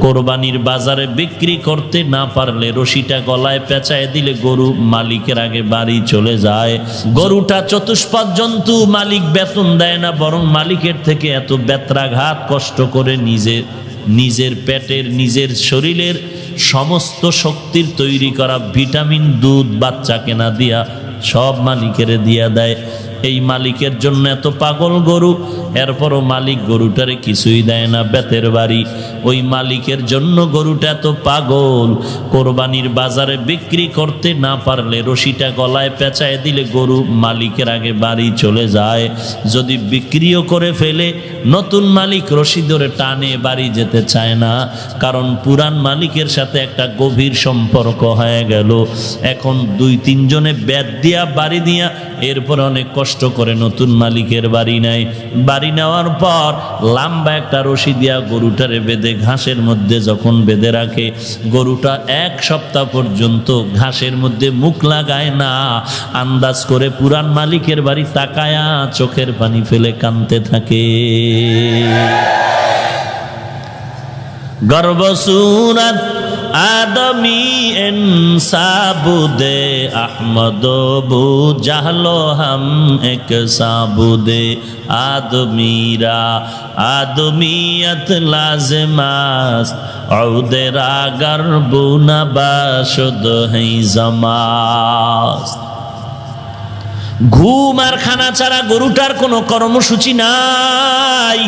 কোরবানির বাজারে বিক্রি করতে না পারলে রশিটা গলায় পেঁচায় দিলে গরু মালিকের আগে বাড়ি চলে যায়। গরুটা চতুষ্পদ জন্তু, মালিক বেতন দেয় না, বরং মালিকের থেকে এত বেত্রাঘাত কষ্ট করে নিজের পেটের, নিজের শরীরের সমস্ত শক্তির তৈরি করা ভিটামিন, দুধ, বাচ্চা কেনা দিয়া সব মালিকের দিয়া দেয়। এই মালিকের জন্য এত পাগল গরু, এরপরও মালিক গরুটারে কিছুই দেয় না, বেতের বাড়ি। ওই মালিকের জন্য গরুটা এত পাগল, কোরবানির বাজারে বিক্রি করতে না পারলে রশিটা গলায় পেঁচায় দিলে গরু মালিকের আগে বাড়ি চলে যায়। যদি বিক্রিও করে ফেলে, নতুন মালিক রশি ধরে টানে বাড়ি যেতে চায় না, কারণ পুরান মালিকের সাথে একটা গভীর সম্পর্ক হয়ে গেল। এখন 2-3 জনে বেত দিয়া বাড়ি দিয়া এরপর অনেক কষ্ট করে নতুন মালিকের বাড়ি নেয়। বাড়ি নেওয়ার পর লম্বা একটা রশি দিয়া গরুটারে বেঁধে ঘাসের মধ্যে যখন বেঁধে রাখে, গরুটা 1 সপ্তাহ পর্যন্ত ঘাসের মধ্যে মুখ লাগায় না। আন্দাজ করে পুরান মালিকের বাড়ি তাকায়া চোখের পানি ফেলে কাঁদতে থাকে। গর্বসুরত আদমি ইনসাবুদে আহমদ বু জাহলো হাম এক সাবুদে আদমিরা আদমিয়ত লাজমাস ঔদেরা গর্বুনা বাশুদ হে জমাস। ঘুম আর খানা ছাড়া গরুটার কোনো কর্মসূচি নাই।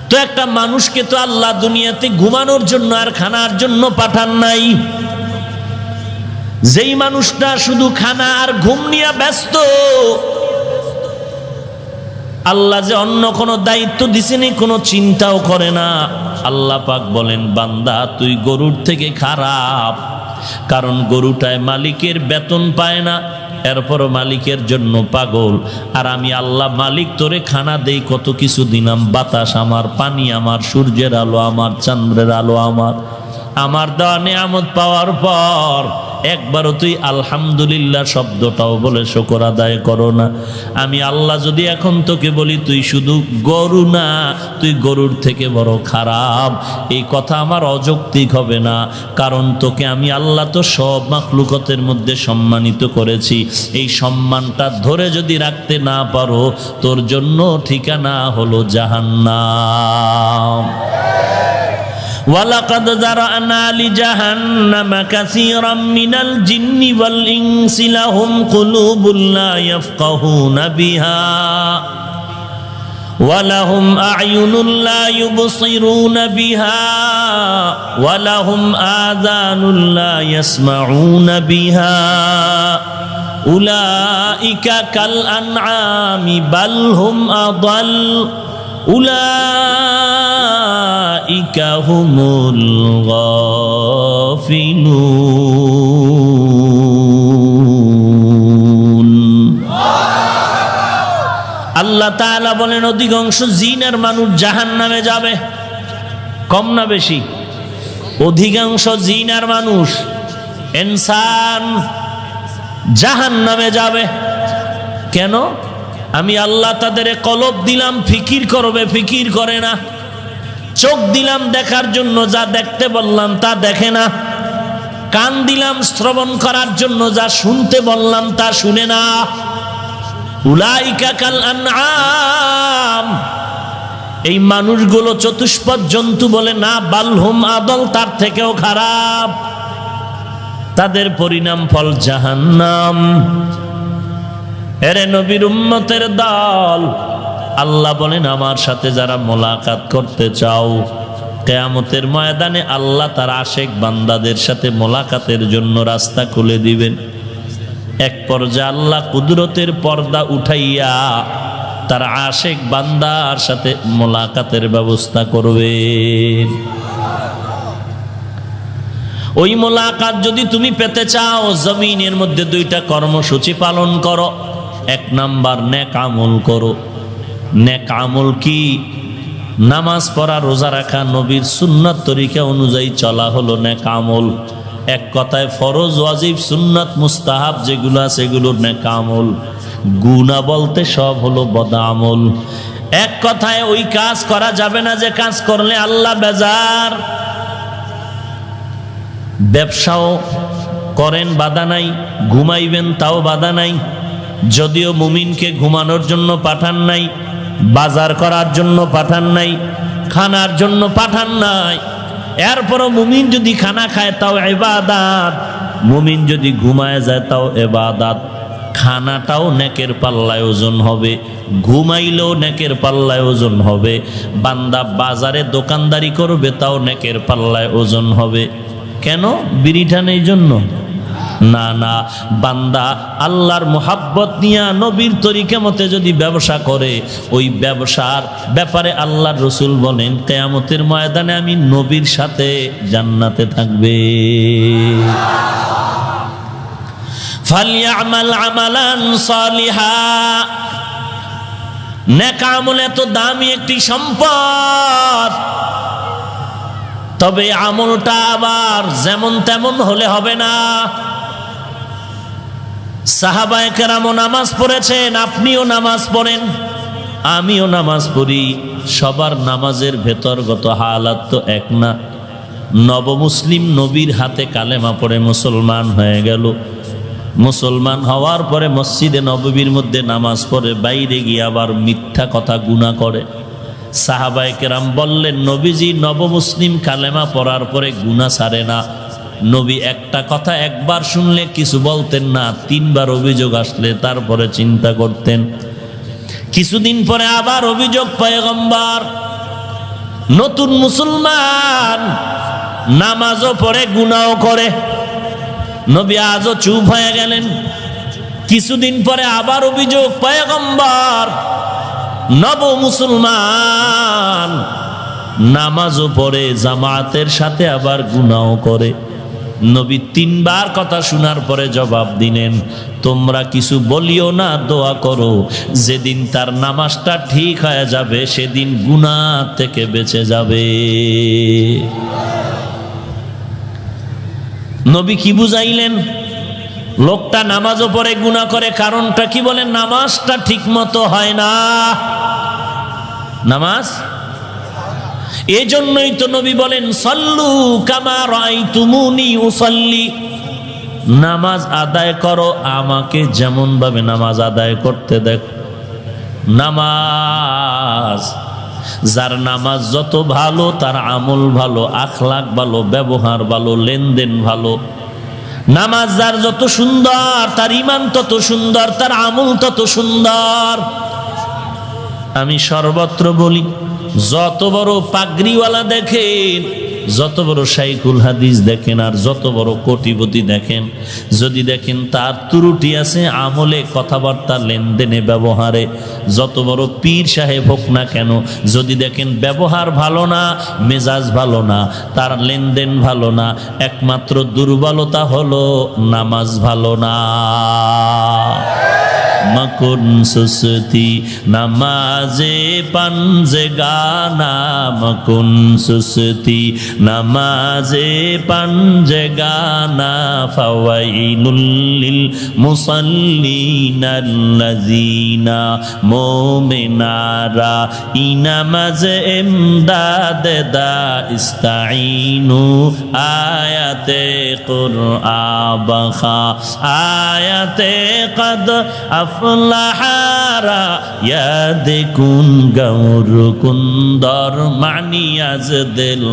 তো একটা মানুষকে তো আল্লাহ দুনিয়াতে ঘুমানোর জন্য আর খানার জন্য পাঠান নাই। যেই মানুষটা শুধু খানা আর ঘুম নিয়ে ব্যস্ত, আল্লাহ যে অন্য কোনো দায়িত্ব দিছেনি কোনো চিন্তাও করে না। আল্লাহ পাক বলেন, বান্দা তুই গরুর থেকে খারাপ, কারণ গরুটায় মালিকের বেতন পায় না, এরপরও মালিকের জন্য পাগল। আর আমি আল্লাহ মালিক তোরে খানা দেই, কত কিছু দিলাম, বাতাস আমার, পানি আমার, সূর্যের আলো আমার, চন্দ্রের আলো আমার দেওয়া নিয়ামত পাওয়ার পর একবারও তুই আলহামদুলিল্লাহ শব্দটাও বলে শুকর আদায় করো না। আমি আল্লাহ যদি এখন তোকে বলি তুই শুধু গরু না, তুই গরুর থেকে বড় খারাপ, এই কথা আমার অযৌক্তিক হবে না। কারণ তোকে আমি আল্লাহ তো সব মাখলুকতের মধ্যে সম্মানিত করেছি। এই সম্মানটা ধরে যদি রাখতে না পারো, তোর জন্য ঠিকানা হলো জাহান্নাম। ওয়ালাকাদ যারানা লিজাহান্নামা কাসীরাম মিনাল জিন্নি ওয়াল ইনসি লাহুম কুলুবুন লা ইয়াফকাহুনা বিহা ওয়া লাহুম আ'য়ুনুন লা ইউবসিরুনা বিহা ওয়া লাহুম আযানুন লা ইয়াসমাউনা বিহা উলাইকা কাল আনআমি বাল হুম আদাল উলাইকা হুমুল গাফিলুন। আল্লাহ তাআলা বলেন, অধিকাংশ জিন আর মানুষ জাহান্নামে যাবে। কম না বেশি? অধিকাংশ জিন আর মানুষ, ইনসান জাহান্নামে যাবে। কেন? আমি আল্লাহ তাদের কলব দিলাম ফিকির করবে, ফিকির করে না। চোখ দিলাম দেখার জন্য, যা দেখতে বললাম তা দেখে না। কান দিলাম শ্রবণ করার জন্য, যা শুনতে বললাম তা শুনে না। উলাইকা কাল আনআম, এই মানুষগুলো চতুষ্পদ জন্তু বলে না, বালহুম আদল, তার থেকেও খারাপ। তাদের পরিণাম ফল জাহান্নাম। এরে নবীর উম্মতের দল, আল্লাহ বলেন, আমার সাথে যারা মোলাকাত করতে চাও, কিয়ামতের ময়দানে আল্লাহ তার আশেক বান্দাদের সাথে মোলাকাতের জন্য রাস্তা খুলে দিবেন। এক পর্যায়ে আল্লাহ কুদরতের পর্দা উঠাইয়া তার আশেক বান্দার সাথে মোলাকাতের ব্যবস্থা করবেন। ওই মোলাকাত যদি তুমি পেতে চাও, জমিনের মধ্যে 2টা কর্মসূচি পালন করো। 1 নাম্বার, নেক আমল করো। নেক আমল কি? নামাজ পড়া, রোজা রাখা, নবীর সুন্নাত তরিকা অনুযায়ী চলা হলো নেক আমল। এক কথায় ফরজ, ওয়াজিব, সুন্নাত, মুস্তাহাব যেগুলো আছে এগুলো নেক আমল। গুনাহ বলতে সব হলো বদ আমল। এক কথায় ওই কাজ করা যাবে না যে কাজ করলে আল্লাহ বেজার। ব্যবসাও করেন, বাধা নাই, ঘুমাইবেন তাও বাধা নাই, যদিও মুমিনকে ঘুমানোর জন্য পাঠান নাই, বাজার করার জন্য পাঠান নাই, খানার জন্য পাঠান নাই, এরপরও মুমিন যদি খানা খায় তাও ইবাদত, মুমিন যদি ঘুমায় যায় তাও ইবাদত। খানাটাও নেকের পাল্লায় ওজন হবে, ঘুমাইলেও নেকের পাল্লায় ওজন হবে। বান্দা বাজারে দোকানদারি করবে তাও নেকের পাল্লায় ওজন হবে। কেন? বিড়িটা নেই জন্য না, না, বান্দা আল্লাহর মোহাব্বত নিয়া নবীর তরিকা মতে যদি ব্যবসা করে, ওই ব্যবসার ব্যাপারে আল্লাহর রাসূল বলেন কিয়ামতের ময়দানে আমি নবীর সাথে জান্নাতে থাকবে। ফালইআমাল আমালান সালিহা, নেক আমল এত দামি একটি সম্পদ, তবে আমলটা আবার যেমন তেমন হলে হবে না। সাহাবায়ে কেরামও নামাজ পড়েছেন, আপনিও নামাজ পড়েন, আমিও নামাজ পড়ি, সবার নামাজের ভেতরগত হালাত তো এক না। নবমুসলিম নবীর হাতে কালেমা পড়ে মুসলমান হয়ে গেল, মুসলমান হওয়ার পরে মসজিদে নববীর মধ্যে নামাজ পড়ে, বাইরে গিয়ে আবার মিথ্যা কথা গুনাহ করে। সাহাবায়ে কেরাম বললেন, নবীজি নবমুসলিম কালেমা পড়ার পরে গুনাহ ছাড়ে না। নবী একটা কথা একবার শুনলে কিছু বলতেন না, 3 বার অভিযোগ আসলে তারপরে চিন্তা করতেন। কিছুদিন পরে আবার অভিযোগ, পয়গম্বর নতুন মুসলমান, নামাজও পড়ে গুনাহও করে। নবী আজও চুপ হয়ে গেলেন। কিছুদিন পরে আবার অভিযোগ, পয়গম্বর নব মুসলমান, নামাজও পড়ে, জামাতের সাথে আবার গুনাহও করে। নবী 3 বার কথা শোনার পরে জবাব দিলেন, তোমরা কিছু বলিও না, দোয়া করো, যেদিন তার নামাজটা ঠিক হয়ে যাবে সেদিন গুনাহ থেকে বেঁচে যাবে। নবী কি বুঝাইলেন? লোকটা নামাজও পড়ে গুনাহ করে, কারণটা কি বলেন? নামাজটা ঠিক মতো হয় না। নামাজ এই জন্যই তো নবী বলেন, সল্লু কামা রাআইতুমুনি উসাল্লি, নামাজ আদায় করো আমাকে যেমন ভাবে নামাজ আদায় করতে দেখো। নামাজ, যার নামাজ যত ভালো তার আমল ভালো, আখলাক ভালো, ব্যবহার ভালো, লেনদেন ভালো। নামাজ যার যত সুন্দর তার ঈমান তত সুন্দর, তার আমল তত সুন্দর। আমি সর্বত্র বলি, যত বড় পাগড়িওয়ালা দেখেন, যত বড় শাইখুল হাদিস দেখেন, আর যত বড় কোটিপতি দেখেন, যদি দেখেন তার ত্রুটি আছে আমলে, কথাবার্তা, লেনদেনে, ব্যবহারে, যত বড় পীর সাহেব হোক না কেন, যদি দেখেন ব্যবহার ভালো না, মেজাজ ভালো না, তার লেনদেন ভালো না, একমাত্র দুর্বলতা হলো নামাজ ভালো না। মকুন সুসতি নামাজে পাঞ্জে গানা, মকুন সুসতি নামাজে পাঞ্জে গানা, ফাওয়াইলুল লিল মুসাল্লিনাল্লাযিনা মুমিনারা ইনামাজে ইমদাদ দা ইস্তাইনু, আয়াতে কুরআন, আয়াতে কদ আফলাহারা ইয়াদিকুন গৌর কুন্দর, মানি আজ দিল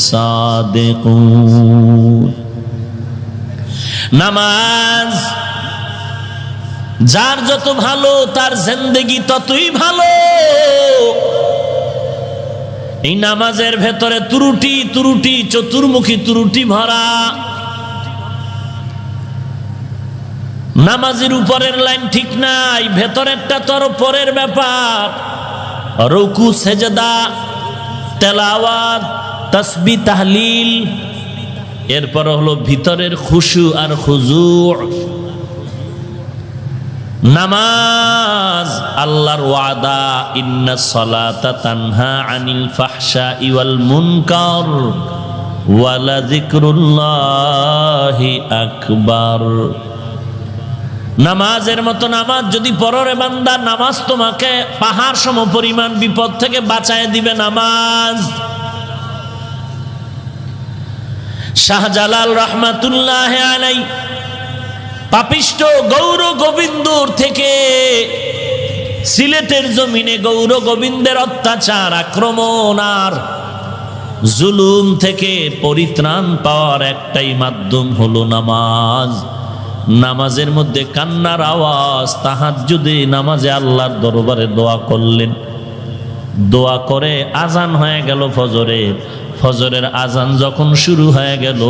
সাদিকুন। নামাজ যার যত ভালো তার জিন্দেগি ততই ভালো। এই নামাজের ভেতরে ত্রুটি ত্রুটি, চতুর্মুখী ত্রুটি ভরা। নামাজের উপরের লাইন ঠিক নাই, ভেতরেরটা তোর পরের ব্যাপার। রুকু, সেজদা, তেলাওয়াত, তাসবিহ, তাহলিল, এরপর হলো ভিতরের খুশু আর খুজু। নামাজ আল্লাহর ওয়াদা, ইন্নাস সালাতা তানহা আনিল ফাহশাই ওয়াল মুনকার ওয়ালা যিকরুল্লাহি আকবার। নামাজের মতো নামাজ যদি পড়ো রে বান্দা, নামাজ তোমাকে পাহাড় সম পরিমাণ বিপদ থেকে বাঁচায় দিবে নামাজ। শাহজালাল রহমাতুল্লাহ আলাইহি পাপিষ্ট গৌর গোবিন্দর থেকে সিলেটের জমিনে গৌর গোবিন্দের অত্যাচার, আক্রমণ আর জুলুম থেকে পরিত্রাণ পাওয়ার একটাই মাধ্যম হলো নামাজ। নামাজের মধ্যে কান্নার আওয়াজ, তাহাজ্জুদে নামাজে আল্লাহর দরবারে দোয়া করলেন। দোয়া করে আজান হয়ে গেল ফজরের। ফজরের আজান যখন শুরু হয়ে গেল,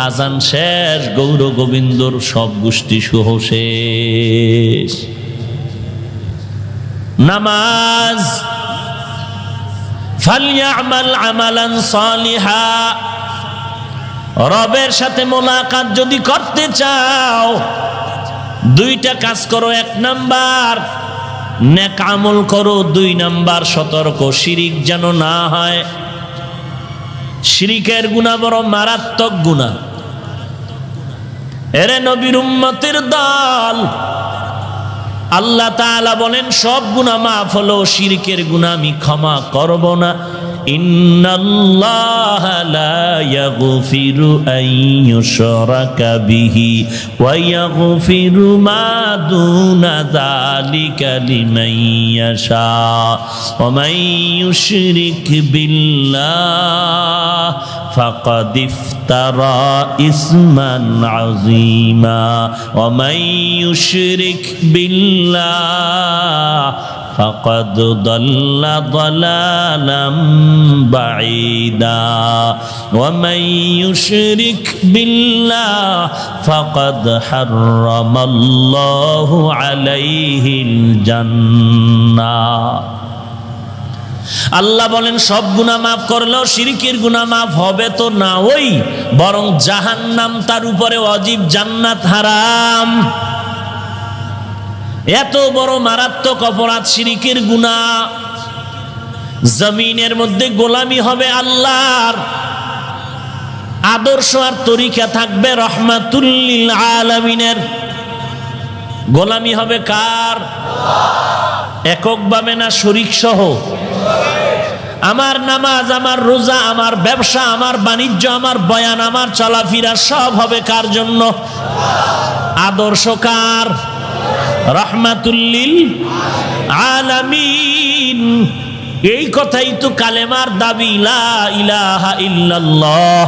আজান শেষ, গৌর গোবিন্দর সব গোষ্ঠী সহ শেষ। নামাজ ফালইআমাল আমালান সালিহা, রবের সাথে মোলাকাত যদি করতে চাও দুইটা কাজ করো। এক নাম্বার নেক আমল করো, দুই নাম্বার সতর্ক শিরিক যেন না হয়। শিরিকের গুনাহ বড় মারাত্মক গুনাহ। এরে নবীর উম্মতের দল, আল্লাহ তাআলা বলেন সব গুনাহ মাফ হলো, শিরকের গুনাহ আমি ক্ষমা করব না। ইন্নাল্লাহা লা ইয়াগফিরু আন ইউশরাকা বিহি ওয়া ইয়াগফিরু মা দুনা যালিকা লিমান ইয়াশা ওয়া মান ইউশরিক বিল্লাহ ফাকাদ ইফতারা ইসমান আযীমা ওয়া মান ইউশরিক বিল্লাহ ফাকাদ দাল্লা দালালাম বাঈদা ওয়া মান ইউশরিক বিল্লাহ ফাকাদ হারামাল্লাহু আলাইহিল জান্নাহ। আল্লাহ বলেন সব গুনাহ মাফ করলেও শিরকের গুনাহ মাফ হবে তো না, ওই বরং জাহান্নাম তার উপরে ওয়াজিব, জান্নাত হারাম। এত বড় মারাত্মক অপরাধ শিরকের গুনাহ। জমিনের মধ্যে গোলামি হবে আল্লাহর, আদর্শ আর তরিকা থাকবে রহমাতুল লিল আলামিনের। গোলামি হবে কার? এককভাবে না শরীক সহ? আমার নামাজ, আমার রোজা, আমার ব্যবসা, আমার বাণিজ্য, আমার বয়ান, আমার চলাফেরা সব হবে কার জন্য? আদর্শ কার? রহমাতুল লিল আলামিন। এই কথাই তো কালেমার দাবি, লা ইলাহা ইল্লাল্লাহ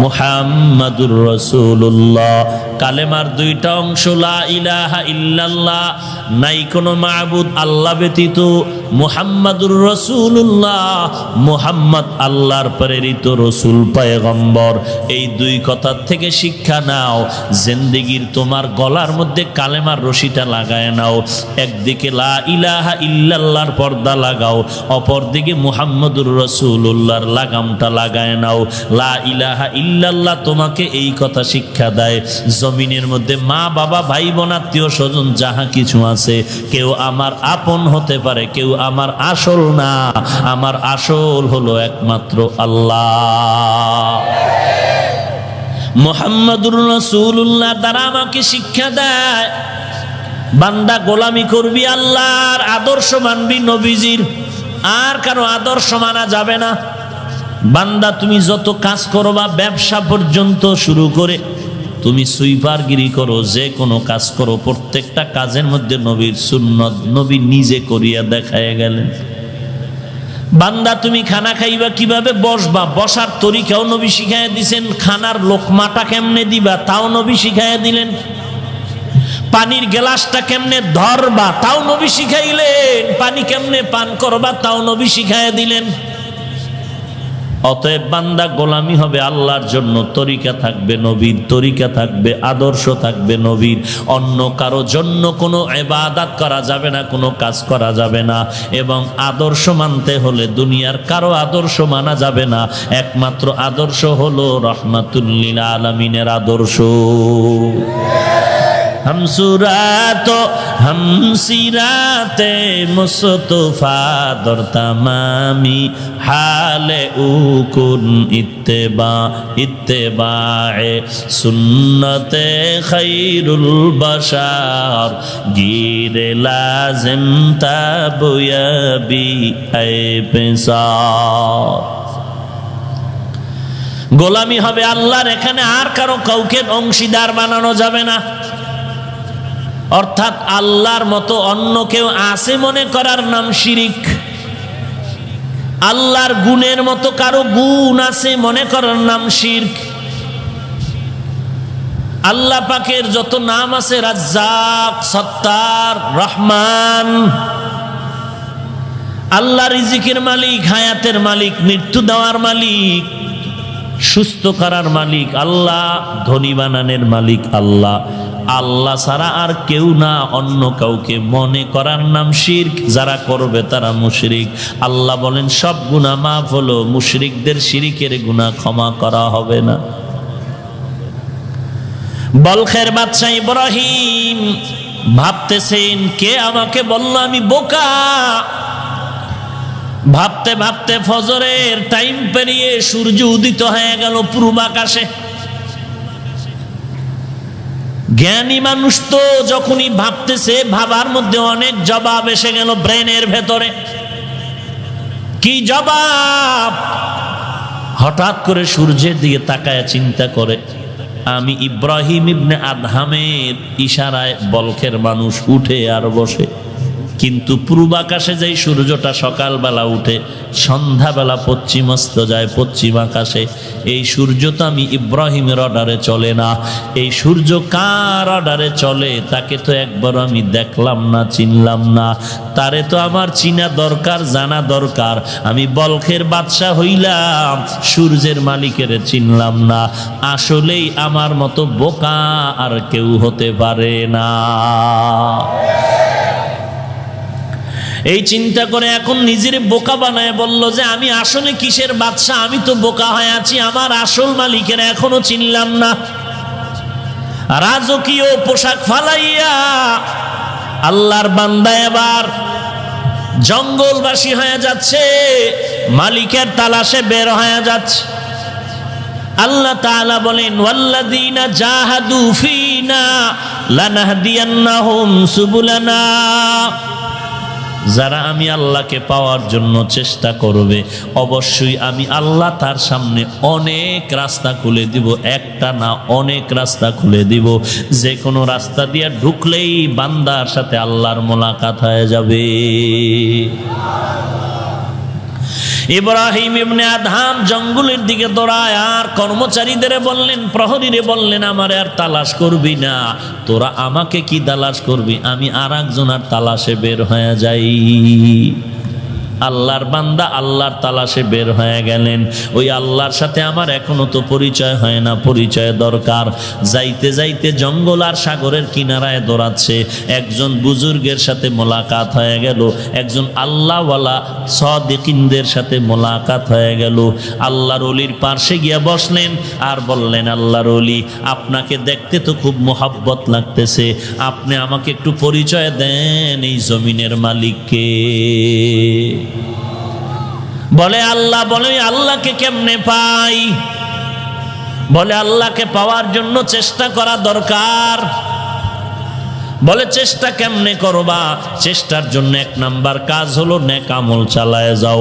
মুহাম্মাদুর রাসূলুল্লাহ। কালেমার দুইটা অংশ, লা ইলাহা ইল্লাল্লাহ, নাই কোনো মাবুদ আল্লাহ ব্যতীত, মুহাম্মাদুর রাসূলুল্লাহ, মুহাম্মদ আল্লাহর প্রেরিত রাসূল পয়গম্বর। এই দুই কথার থেকে শিক্ষা নাও, জিন্দেগীর তোমার গলার মধ্যে কালেমার রশিটা লাগায় নাও। একদিকে লা ইলাহা ইল্লাল্লাহর পর্দা লাগাও, অপরদিকে মুহাম্মাদুর রাসূলুল্লাহর লাগামটা লাগায় নাও। লা ইলাহা ইল্লাল্লাহ তোমাকে এই কথা শিক্ষা দেয়, জমিনের মধ্যে মা বাবা ভাই বোন আত্মীয় স্বজন যাহা কিছু আছে, কেউ আমার আপন হতে পারে, কেউ আমার আসল না। আমার আসল হলো একমাত্র আল্লাহ। মুহাম্মাদুর রাসূলুল্লাহ দ্বারা আমাকে শিক্ষা দেয়, বান্দা গোলামি করবি আল্লাহর, আদর্শ মানবি নবীজির, আর কারো আদর্শ মানা যাবে না। বান্দা তুমি যত কাজ করো, বা ব্যবসা পর্যন্ত শুরু করে তুমি সুইপারগিরি করো, যে কোনো কাজ করো, প্রত্যেকটা কাজের মধ্যে নবীর সুন্নত, নবী নিজে করিয়া দেখায় গেলেন। বান্দা তুমি খানা খাইবা, কিভাবে বসবা, বসার তরিকাও নবী শিখাইয়া দিছেন। খানার লোকমাটা কেমনে দিবা, তাও নবী শিখাইয়া দিলেন। পানির গ্লাসটা কেমনে ধরবা, তাও নবী শিখাইলেন। পানি কেমনে পান করবা, তাও নবী শিখাইয়া দিলেন। অতএব বান্দা গোলামি হবে আল্লাহর জন্য, তরিকা থাকবে নবীর, তরিকা থাকবে, আদর্শ থাকবে নবীর। অন্য কারো জন্য কোনো ইবাদত করা যাবে না, কোনো কাজ করা যাবে না। এবং আদর্শ মানতে হলে দুনিয়ার কারো আদর্শ মানা যাবে না, একমাত্র আদর্শ হলো রহমাতুল লিল আলামিনের আদর্শ। हम सूरत हम सीराते मुस्तफा दर तमामी हाले उकुन इत्तेबाए सुन्नते खैरुल बशार गिरे लाजिम ताबुयाबी है पेशार। গোলামি হবে আল্লাহর, এখানে আর কারো কাউকে অংশীদার বানানো যাবে না। অর্থাৎ আল্লাহর মতো অন্য কেউ আছে মনে করার নাম শিরিক। আল্লাহর গুণের মতো কারো গুণ আছে মনে করার নাম শিরক। আল্লাহ পাকের যত নাম আছে, রাজ্জাক, সত্তার, রহমান, আল্লাহ রিজিকের মালিক, হায়াতের মালিক, মৃত্যু দেওয়ার মালিক, সুস্থ করার মালিক আল্লাহ, ধনী বানানোর মালিক আল্লাহ। আল্লাহ ছাড়া আর কেউ না, অন্য কাউকে মনে করার নাম শিরক। যারা করবে তারা মুশরিক। আল্লাহ বলেন সব গুনাহ মাফ হলো, মুশরিকদের শিরিকের গুনাহ ক্ষমা করা হবে না। বলখের বাদশা ইব্রাহিম ভাবতেছেন, কে আমাকে বলল আমি বোকা। ভাবতে ভাবতে ফজরের টাইম পেরিয়ে সূর্য উদিত হয়ে গেল পূর্ব আকাশে। জ্ঞানী মানুষ তো যখনই ভাবতেছে, ভাবার মধ্যে অনেক জবাব এসে গেল ব্রেনের ভেতরে। কি জবাব? হঠাৎ করে সূর্যের দিকে তাকায় চিন্তা করে, আমি ইব্রাহিম ইবনে আদহামের ইশারায় বলখের মানুষ উঠে আর বসে, কিন্তু পূর্বাকাশে যেই সূর্যটা সকালবেলা উঠে সন্ধ্যাবেলা পশ্চিমস্ত যায় পশ্চিম আকাশে, এই সূর্য তো আমি ইব্রাহিমের অর্ডারে চলে না। এই সূর্য কার অর্ডারে চলে? তাকে তো একবার আমি দেখলাম না, চিনলাম না। তারে তো আমার চিনা দরকার, জানা দরকার। আমি বলখের বাদশা হইলাম, সূর্যের মালিকের চিনলাম না। আসলেই আমার মতো বোকা আর কেউ হতে পারে না। এই চিন্তা করে এখন নিজের বোকা বানায় বলল যে আমি আসলে কিসের বাদশা? আমি তো বোকা হয়ে আছি, আমার আসল মালিকের এখনো চিনলাম না। রাজকীয় পোশাক ফালাইয়া আল্লাহর বান্দা এবার জঙ্গলবাসী হয়ে যাচ্ছে, মালিকের তালাশে বের হয়ে যাচ্ছে। আল্লাহ তাআলা বলেন, ওয়াল্লাযীনা জাহাদু ফীনা লানাহদিয়ান্নাহুম সুবুলানা। যারা আমি আল্লাহকে পাওয়ার জন্য চেষ্টা করবে, অবশ্যই আমি আল্লাহ তার সামনে অনেক রাস্তা খুলে দিব। একটা না, অনেক রাস্তা খুলে দিব। যে কোনো রাস্তা দিয়ে ঢুকলেই বান্দার সাথে আল্লাহর মোলাকাত হয়ে যাবে। ইব্রাহিম ইবনে আদহাম জঙ্গলের দিকে দৌড়ায় আর কর্মচারীদের বললেন, প্রহরীরে বললেন, আমার আর তালাশ করবি না, তোরা আমাকে কি তালাশ করবি? আমি আর একজনের তালাশে বের হয়ে যাই। আল্লাহর বান্দা আল্লাহর তালাশে বের হয়ে গেলেন। ওই আল্লাহর সাথে আমার এখনো তো পরিচয় হয় না, পরিচয় দরকার। যাইতে যাইতে জঙ্গল আর সাগরের কিনারায় দৌড়াচ্ছে। একজন বুজুর্গের সাথে মোলাকাত হয়ে গেল, একজন আল্লাহওয়ালা সাদিকিনদের সাথে মোলাকাত হয়ে গেল। আল্লাহর ওলির পাশে গিয়া বসলেন আর বললেন, আল্লাহর ওলি, আপনাকে দেখতে তো খুব মোহাব্বত লাগতেছে, আপনি আমাকে একটু পরিচয় দেন এই জমিনের মালিককে। বলে আল্লাহ। বলে আল্লাহকে কেমনে পাই? বলে আল্লাহকে পাওয়ার জন্য চেষ্টা করা দরকার। বলে চেষ্টা কেমনে করবা? চেষ্টার জন্য এক নাম্বার কাজ হলো নেক আমল চালায় যাও।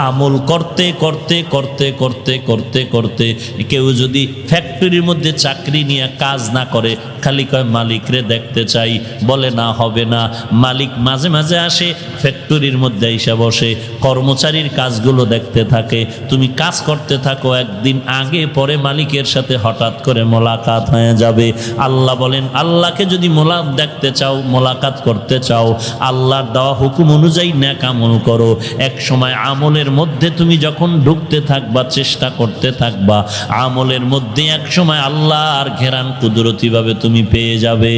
আমল করতে করতে করতে করতে করতে করতে কেউ যদি ফ্যাক্টরির মধ্যে চাকরি নিয়ে কাজ না করে, খালি কয় মালিকরে দেখতে চাই, বলে না, হবে না। মালিক মাঝে মাঝে আসে, ফ্যাক্টরির মধ্যে এসে বসে, কর্মচারীর কাজগুলো দেখতে থাকে। তুমি কাজ করতে থাকো, একদিন আগে পরে মালিকের সাথে হঠাৎ করে মোলাকাত হয়ে যাবে। আল্লাহ বলেন, আল্লাহকে যদি দেখতে করতে চাও, মোলাকাত করতে চাও, আল্লাহর দেওয়া হুকুম অনুযায়ী নেক আমল করো। এক সময় আমলের মধ্যে তুমি যখন ঢুকতে থাকবা, চেষ্টা করতে থাকবা, আমলের মধ্যে এক সময় আল্লাহর ঘেরান কুদরতিভাবে তুমি পেয়ে যাবে।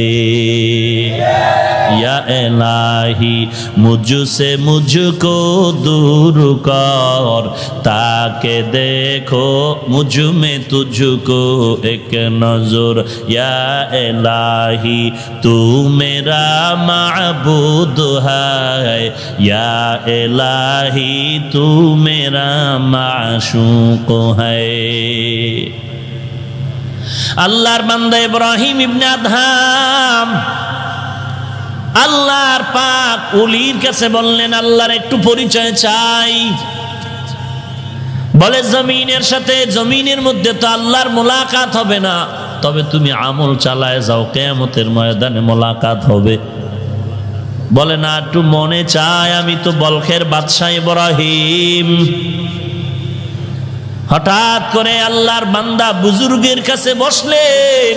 ইয়া ইলাহি মুঝসে মুঝকো দূর কর, তাকে দেখো মুঝ में तुझको एक नजर, या इलाही तू मेरा माबूद है, या इलाही तू मेरा माशूक है। আল্লাহর বান্দা ইব্রাহিম ইবনে আদহাম আল্লাহর পাক ওলির কাছে বললেন, আল্লাহর একটু পরিচয় চাই। বলে জমিনের সাথে, জমিনের মধ্যে তো আল্লাহর মোলাকাত হবে না, তবে তুমি আমল চালায় যাও, কিয়ামতের ময়দানে মোলাকাত হবে। বলে না, একটু মনে চায়, আমি তো বলখের বাদশাহ ইব্রাহিম। হঠাৎ করে আল্লাহর বান্দা বুজুর্গের কাছে বসলেন,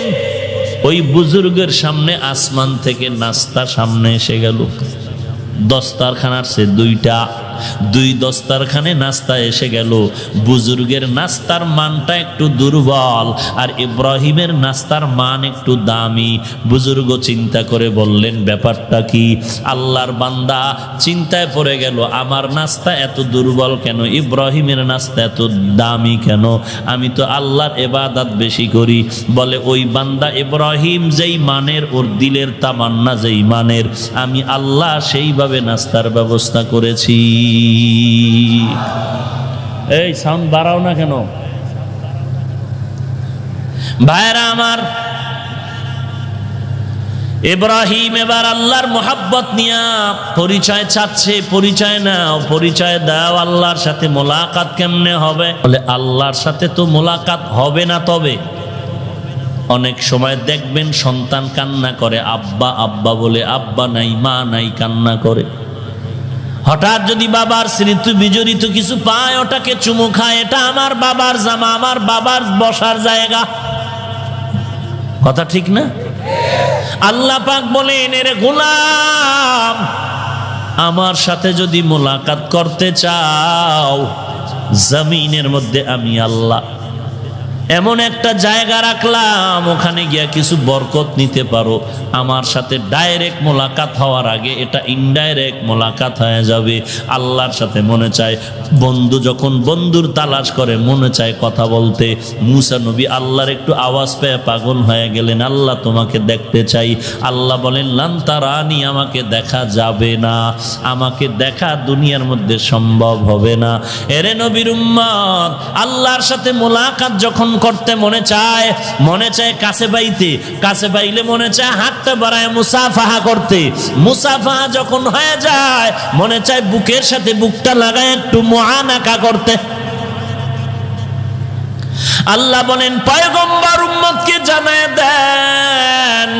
ওই বুজুর্গের সামনে আসমান থেকে নাস্তা সামনে এসে গেল। দস্তারখানার সে দুই দস্তারখানে নাস্তা এসে গেল। বুজুর্গের নাস্তার মানটা একটু দুর্বল, আর ইব্রাহিমের নাস্তার মান একটু দামি। বুজুর্গ চিন্তা করে বললেন, ব্যাপারটা কি? আল্লাহর বান্দা চিন্তায় পড়ে গেল, আমার নাস্তা এত দুর্বল কেন, ইব্রাহিমের নাস্তা এত দামি কেন? আমি তো আল্লাহর ইবাদত বেশি করি। বলে, ওই বান্দা ইব্রাহিম যেই মানের, ওর দিলের তামান্না যেই মানের, আমি আল্লাহ সেইভাবে নাস্তার ব্যবস্থা করেছি। এই সাউন্ড বাড়াও না কেন ভাইরা আমার? ইব্রাহিম এবার আল্লাহর মোহাব্বত নিয়ে পরিচয় চাচ্ছে। পরিচয় নাও, পরিচয় দাও, আল্লাহর সাথে মোলাকাত কেমনে হবে? বলে, আল্লাহর সাথে তো মোলাকাত হবে না। তবে অনেক সময় দেখবেন সন্তান কান্না করে, আব্বা আব্বা বলে, আব্বা নাই, মা নাই, কান্না করে। হঠাৎ যদি বাবার স্মৃতি বিজড়িত কিছু পায়, ওটাকে চুমু খায়, এটা আমার বাবার জামা, আমার বাবার বসার জায়গা। কথা ঠিক না? আল্লাহ পাক বলেন, এর গোলাম, আমার সাথে যদি মোলাকাত করতে চাও, জমিনের মধ্যে আমি আল্লাহ এমন একটা জায়গা রাখলাম, ওখানে গিয়া কিছু বরকত নিতে পারো। আমার সাথে ডাইরেক্ট মোলাকাত হওয়ার আগে এটা ইনডাইরেক্ট মোলাকাত হয়ে যাবে। আল্লাহর সাথে মনে চায়, বন্ধু যখন বন্ধুর তালাশ করে, মনে চায় কথা বলতে। মুসা নবী আল্লাহর একটু আওয়াজ পেয়ে পাগল হয়ে গেলেন, আল্লাহ তোমাকে দেখতে চাই। আল্লাহ বলেন, লান তারানি, আমাকে দেখা যাবে না, আমাকে দেখা দুনিয়ার মধ্যে সম্ভব হবে না। এরে নবীর উম্মত, আল্লাহর সাথে মোলাকাত যখন করতে মনে চায় কাছে পাইতে, কাছে পাইলে মনে চায় হাতটা বাড়ায় মুসাফাহা করতে। মুসাফাহা যখন হয়ে যায়, মনে চায় বুকের সাথে বুকটা লাগায় একটু মুআনাকা করতে। আল্লাহ বলেন, পয়গম্বর উম্মতকে জানায় দেন,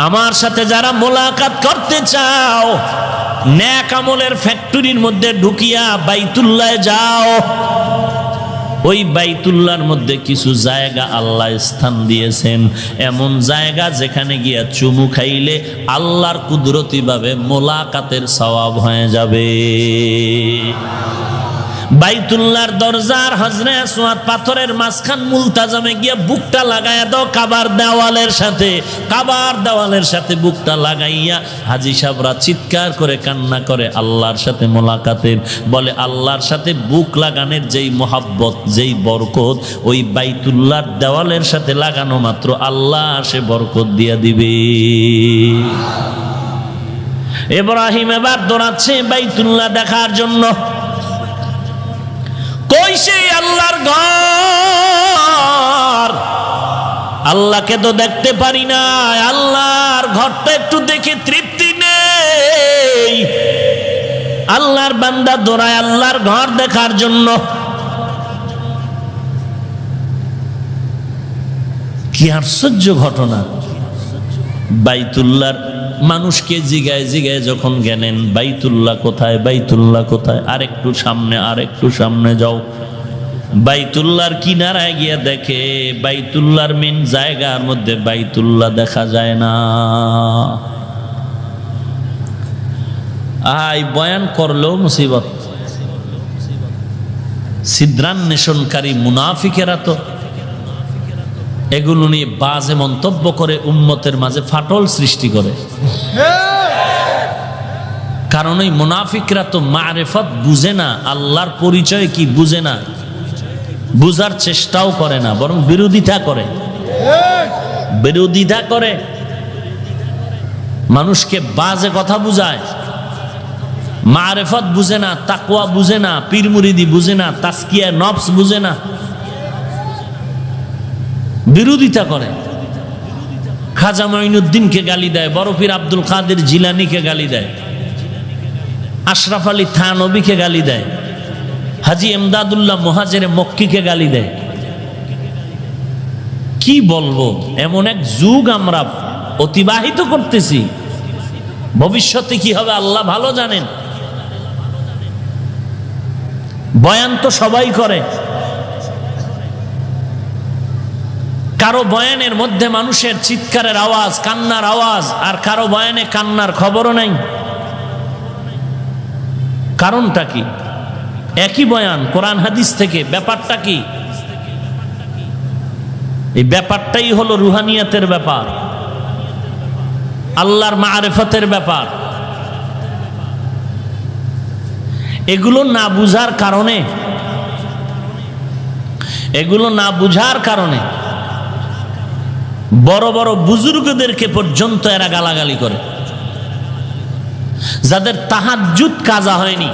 আমার সাথে যারা মোলাকাত করতে চাও, নেক আমলের ফ্যাক্টরির মধ্যে ঢুকিয়া বাইতুল্লাহ যাও। ওই বাইতুল্লাহর মধ্যে কিছু জায়গা আল্লাহ স্থান দিয়েছেন, এমন জায়গা যেখানে গিয়া চুমু খাইলে আল্লাহর কুদরতিভাবে মোলাকাতের সওয়াব হয়ে যাবে। বাইতুল্লাহর দরজার হজরে আসওয়াদ পাথরের মাঝখান মুলতাজামে গিয়া বুকটা লাগাইয়া দাও কাবার দেওয়ালের সাথে। কাবার দেওয়ালের সাথে বুকটা লাগাইয়া হাজী সাহেবরা চিৎকার করে কান্না করে আল্লাহর সাথে মোলাকাতের। বলে, আল্লাহর সাথে বুক লাগানোর যেই মোহাব্বত, যেই বরকত, ওই বাইতুল্লাহর দেওয়ালের সাথে লাগানো মাত্র আল্লাহ সে বরকত দিয়া দিবে। ইব্রাহিম এবার দৌড়াচ্ছে বাইতুল্লাহ দেখার জন্য। কই সেই আল্লাহর ঘর? আল্লাহকে তো দেখতে পারি না, আল্লাহর ঘরটা একটু দেখে তৃপ্তি নেই। আল্লাহর বান্দা দৌড়ায় আল্লাহর ঘর দেখার জন্য। কি আশ্চর্য ঘটনা! বাইতুল্লাহর মানুষকে জিগায় জিগায় যখন গেলেন, বাইতুল্লাহ কোথায়, বাইতুল্লাহ কোথায়, আরেকটু সামনে, আরেকটু সামনে যাও। বাইতুল্লাহর কিনারায় গিয়া দেখে বাইতুল্লাহর মেন জায়গার মধ্যে বাইতুল্লাহ দেখা যায় না। বয়ান করলেও মুসিবত। ছিদ্রান্বেষণকারী মুনাফিকেরা তো এগুলো নিয়ে বাজে মন্তব্য করে উম্মতের মাঝে ফাটল সৃষ্টি করে। কারণ এই মুনাফিকরা তো মারেফত বুঝে না, আল্লাহর পরিচয় কি বুঝে না, বুঝার চেষ্টাও করে না, বরং বিরোধিতা করে, মানুষকে বাজে কথা বুঝায়। মারেফত বুঝে না, তাকওয়া বুঝে না, পীর মুরিদি বুঝে না, তাসকিয়া নফস বুঝে না, বিরোধিতা করে। খাজা মঈনুদ্দিনকে গালি দেয়, বড় পীর আব্দুল কাদের জিলানীকে গালি দেয়, আশরাফ আলী থানবীকে গালি দেয়, হাজী এমদাদুল্লাহ মুহাজিরে মক্কিকে গালি দেয়। কি বলবো, এমন এক যুগ আমরা অতিবাহিত করতেছি, ভবিষ্যতে কি হবে আল্লাহ ভালো জানেন। বয়ান তো সবাই করে, কারো বয়ানের মধ্যে মানুষের চিৎকারের আওয়াজ, কান্নার আওয়াজ, আর কারো বয়ানে কান্নার খবরও নাই। কারণটা কি? একই বয়ান কোরআন হাদিস থেকে, ব্যাপারটা কি? এই ব্যাপারটাই হলো রুহানিয়াতের ব্যাপার, আল্লাহর মারেফতের ব্যাপার। এগুলো না বুঝার কারণে বড় বড় বুজুর্গদেরকে পর্যন্ত এরা গালাগালি করে, যাদের তাহাজ্জুদ কাজা হয়নি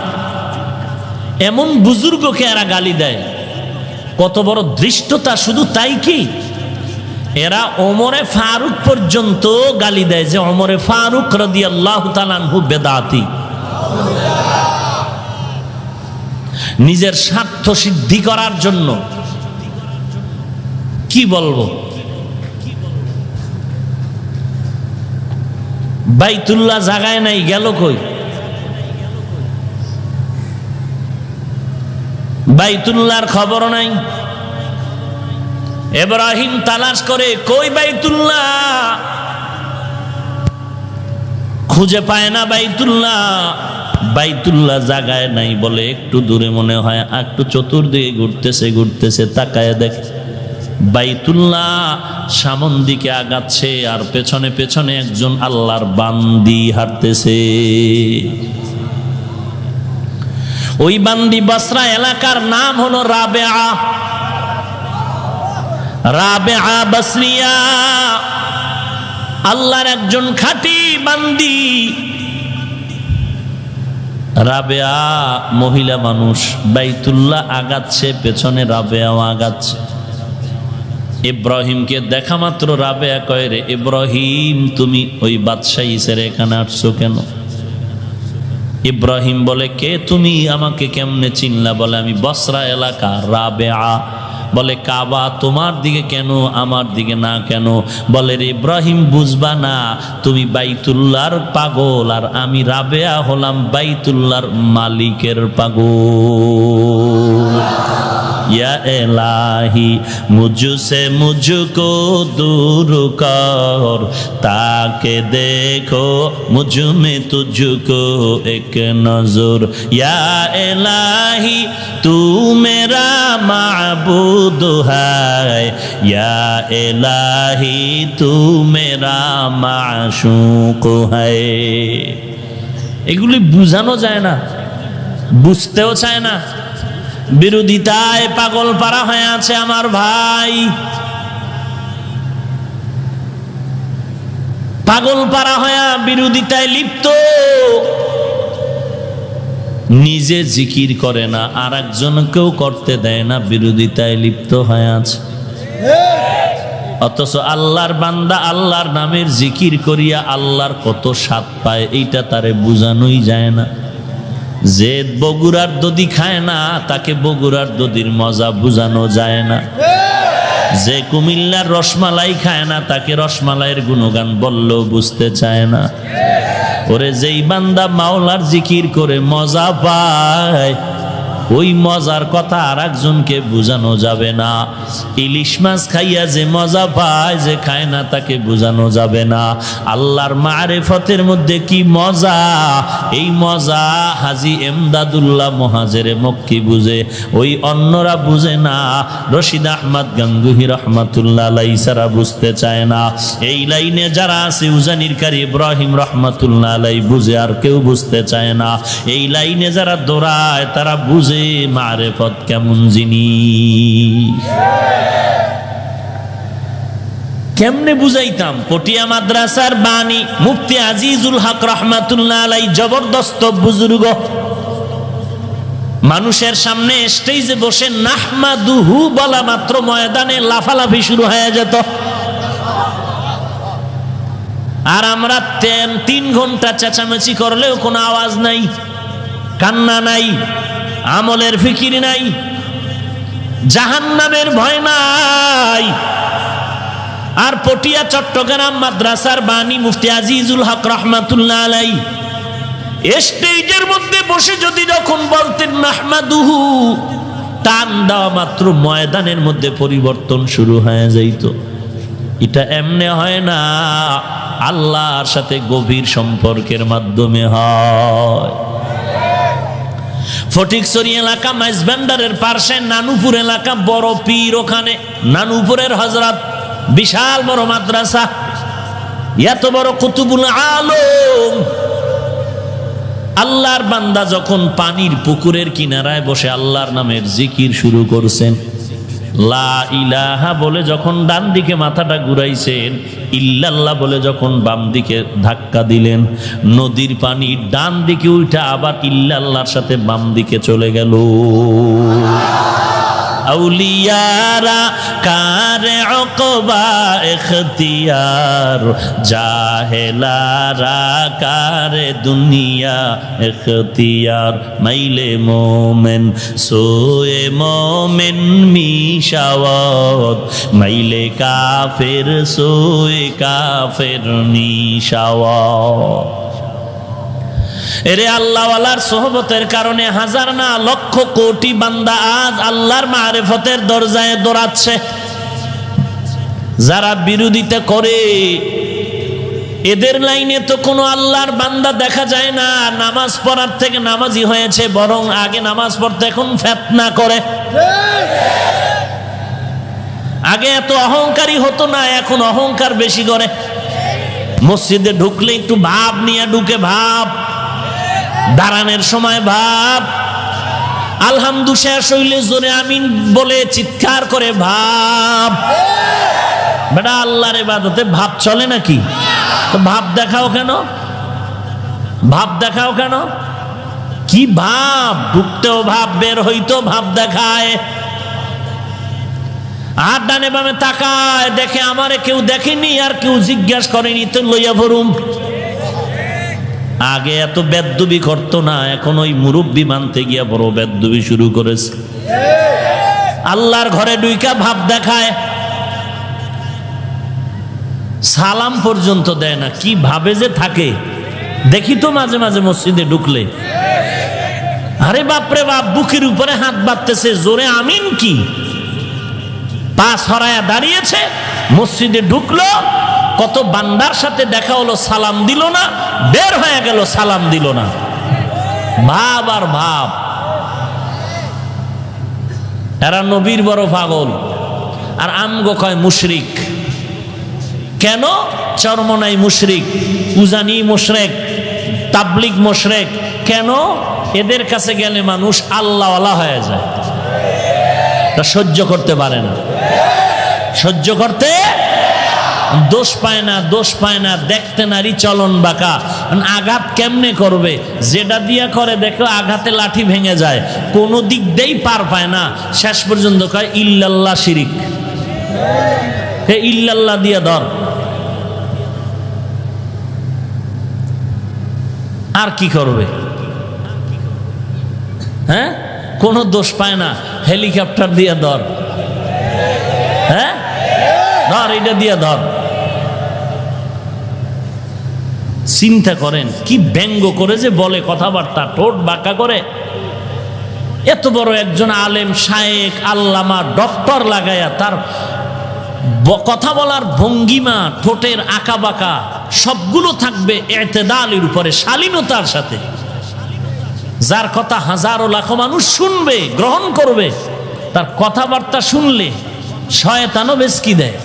এমন বুজুর্গকে এরা গালি দেয়। কত বড় ধৃষ্টতা! শুধু তাই কি, এরা ওমরে ফারুক পর্যন্ত গালি দেয় যে ওমরে ফারুক রাদিয়াল্লাহু তাআলা আনহু বেদাতি। নিজের স্বার্থ সিদ্ধি করার জন্য। কি বলবো, বাইতুল্লাহ জাগায় নাই, গেল কই? বাইতুল্লাহর খবর নাই। ইব্রাহিম তালাশ করে, কই বাইতুল্লাহ, খুঁজে পায় না বাইতুল্লাহ। বাইতুল্লাহ জাগায় নাই বলে একটু দূরে মনে হয়, একটু চতুর্দিকে ঘুরতেছে, তাকায় দেখে বাইতুল্লাহ সামন দিকে আগাচ্ছে, আর পেছনে পেছনে একজন আল্লাহর বান্দি হাঁটতেছে। ওই বান্দি বসরা এলাকার নাম হলো রাবেআ বসরিয়া, আল্লাহর একজন খাঁটি বান্দি। রাবেআ মহিলা মানুষ, বাইতুল্লাহ আগাচ্ছে, পেছনে রাবেআও আগাচ্ছে। ইব্রাহিমকে দেখা মাত্র রাবেআ কয়, রে ইব্রাহিম, তুমি ওই বাদশাহী ছেড়ে এখানে আসছো কেন? ইব্রাহিম বলে, কে তুমি, আমাকে কেমনে চিনলা? বলে, আমি বসরা এলাকা রাবেআ। বলে, কাবা তোমার দিকে কেন, আমার দিকে না কেন? বলে, রে ইব্রাহিম, বুঝবা না, তুমি বাইতুল্লাহর পাগল, আর আমি রাবেআ হলাম বাইতুল্লাহর মালিকের পাগল। या इलाही मुझसे मुझको दूर कर, ताके देखो मुझ में तुझको एक नजर। या इलाही तू मेरा माबूद है, या इलाही तू मेरा माशूक है। এগুলি বুঝানো যায় না, বুঝতেও চায় না, বিরোধিতায় পাগল পারা হয়ে আছে আমার ভাই। পাগল পারা হয়ে বিরোধিতায় লিপ্ত, নিজে জিকির করে না, আর একজনকেও করতে দেয় না, বিরোধিতায় লিপ্ত হয়ে আছে। অথচ আল্লাহর বান্দা আল্লাহর নামের জিকির করিয়া আল্লাহর কত স্বাদ পায়, এইটা তারে বুঝানোই যায় না। যে বগুড়ার দধি খায় না, তাকে বগুড়ার দধির মজা বুঝানো যায় না। যে কুমিল্লার রসমালাই খায় না, তাকে রসমালাইয়ের গুণগান বললেও বুঝতে চায় না। ওরে যেই বান্দা মাওলার জিকির করে মজা পায়, ওই মজার কথা আর একজনকে বোঝানো যাবে না। ইলিশ মাছ খাইয়া যে মজা পায়, যে খায় না তাকে বোঝানো যাবে না। আল্লাহর মারিফতের মধ্যে কি মজা, এই মজা হাজী এমদাদুল্লাহ মুহাজিরে মক্কি বুঝে, ওই অন্যরা বুঝে না। রশিদ আহমদ গাঙ্গুহি রহমাতুল্লাহ আলাইহি সারা বুঝতে চায় না। এই লাইনে যারা আছে উজানির কারি ইব্রাহিম রহমাতুল্লাহ আলাইহি বুঝে, আর কেউ বুঝতে চায় না। এই লাইনে যারা দৌড়ায় তারা বুঝে মারিফত কেমন জিনিস। কেমনে বুঝাইতাম? পটিয়া মাদ্রাসার বাণী মুফতি আজিজুল হক রহমাতুল্লাহ আলাইহি জবরদস্ত বুজুর্গ, মানুষের সামনে স্টেজে বসে নাহমাদুহু বলা মাত্র ময়দানে লাফালাফি শুরু হয়ে যেত। আর আমরা 3 ঘন্টা চেঁচামেচি করলেও কোনো আওয়াজ নাই, কান্না নাই, আমলের ফিকির নাই, জাহান্নামের ভয় নাই। আর পটিয়া চট্টগ্রাম মাদ্রাসার বাণী মুফতি আজিজুল হক রহমাতুল্লাহ আলাইহি স্টেজের মধ্যে বসে যদি যখন বলতেন নাহমাদুহু, টান দেওয়া মাত্র ময়দানের মধ্যে পরিবর্তন শুরু হয়ে যাইত। এটা এমনে হয় না, আল্লাহর সাথে গভীর সম্পর্কের মাধ্যমে হয়। ফটিকছড়ি এলাকা মাইজভান্ডারের পাশে নানুপুর এলাকা বড় পীর, ওখানে নানুপুরের হযরত বিশাল বড় মাদ্রাসা, এত বড় কুতুবুল আলম। আল্লাহর বান্দা যখন পানির পুকুরের কিনারায় বসে আল্লাহর নামের জিকির শুরু করছেন, লা ইলাহা বলে যখন ডান দিকে মাথাটা ঘুরাইছেন, ইল্লাল্লাহ বলে যখন বাম দিকে ধাক্কা দিলেন, নদীর পানি ডান দিকে উঠে আবার ইল্লাল্লাহর সাথে বাম দিকে চলে গেল। আউলিয়ারা কারে উকবা ইখতিয়ার, জাহেলারা কারে দুনিয়া ইখতিয়ার। মাইলে মোমেন সোয়ে মোমেন মিশাওয়াত, মাইলে কাফের সোয়ে কাফের নিশাওয়াত। এরে আল্লাহওয়ালার সোহবতের কারণে হাজার না লক্ষ কোটি বান্দা আজ আল্লাহর মারিফতের দরজায় দৌড়াচ্ছে। যারা বিরোধিতা করে এদের লাইনে তো কোনো আল্লাহর বান্দা দেখা যায় না। নামাজ পড়ার থেকে নামাজি হয়েছে, বরং আগে নামাজ পড়তে এখন ফিতনা করে। আগে এত অহংকারী হতো না, এখন অহংকার বেশি করে। মসজিদে ঢুকলে একটু ভাব নিয়ে ঢুকে, ভাব দাঁড়ানোর সময় ভাব, আলহামদু শেষ হইলে জোরে আমিন বলে চিৎকার করে ভাব। বেটা আল্লাহর ইবাদতে ভাব চলে নাকি? তো ভাব দেখাও কেন? ভাব দেখাও কেন? কি ভাব? ঢুকতেও ভাব, বের হইতো ভাব দেখায়। আর ডানে বামে তাকায়, দেখে আমারে কেউ দেখেনি আর কেউ জিজ্ঞাসা করেনি, তো লইয়া ভরুম। আগে এত বেদ্যুবি করতো না, এখন ওই মুরব্বি মানতে গিয়া বড় বেদ্যুবি শুরু করেছে। আল্লাহর ঘরে ঢুইকা ভাব দেখায়, সালাম পর্যন্ত দেয় না। কি ভাবে যে থাকে দেখি তো মাঝে মাঝে মসজিদে ঢুকলে। আরে বাপরে বাপ, বুকের উপরে হাত বাঁধতেছে, জোরে আমিন কি? পা ছড়ায়া দাঁড়িয়েছে, মসজিদে ঢুকলো, কত বান্দার সাথে দেখা হলো, সালাম দিল না, বের হয়ে গেল, সালাম দিল না। ভাব আর ভাব। এরা নবীর বড় পাগল, আর আমগো কয় মুশরিক। কেন? চরমনাই মুশরিক, উজানি মুশরিক, তাবলিগ মুশরিক। কেন? এদের কাছে গেলে মানুষ আল্লাহওয়ালা হয়ে যায়, তা সহ্য করতে পারে না, সহ্য করতে দোষ পায় না, দোষ পায় না। দেখতে নারী চলন বাঁকা, আঘাত কেমনে করবে? যেটা দিয়া করে দেখো আঘাতে লাঠি ভেঙে যায়, কোনো দিক দিয়েই পার পায় না। শেষ পর্যন্ত কয় ইল্লাল্লাহ শিরিক, হে ইল্লাল্লাহ দিয়া ধর। আর কি করবে? হ্যাঁ, কোনো দোষ পায় না, হেলিকপ্টার দিয়া ধর। হ্যাঁ, ধর, এটা দিয়া ধর। চিন্তা করেন কি ব্যঙ্গ করে যে বলে কথাবার্তা, ঠোঁট বাঁকা করে। এত বড় একজন আলেম, শায়েখ, আল্লামা, ডক্টর লাগায়া তার কথা বলার ভঙ্গিমা, ঠোঁটের আঁকা বাঁকা সবগুলো থাকবে ইতিদালের উপরে, শালীনতার সাথে। যার কথা হাজারো লাখো মানুষ শুনবে, গ্রহণ করবে, তার কথাবার্তা শুনলে শয়তানও বেশকি দেয়।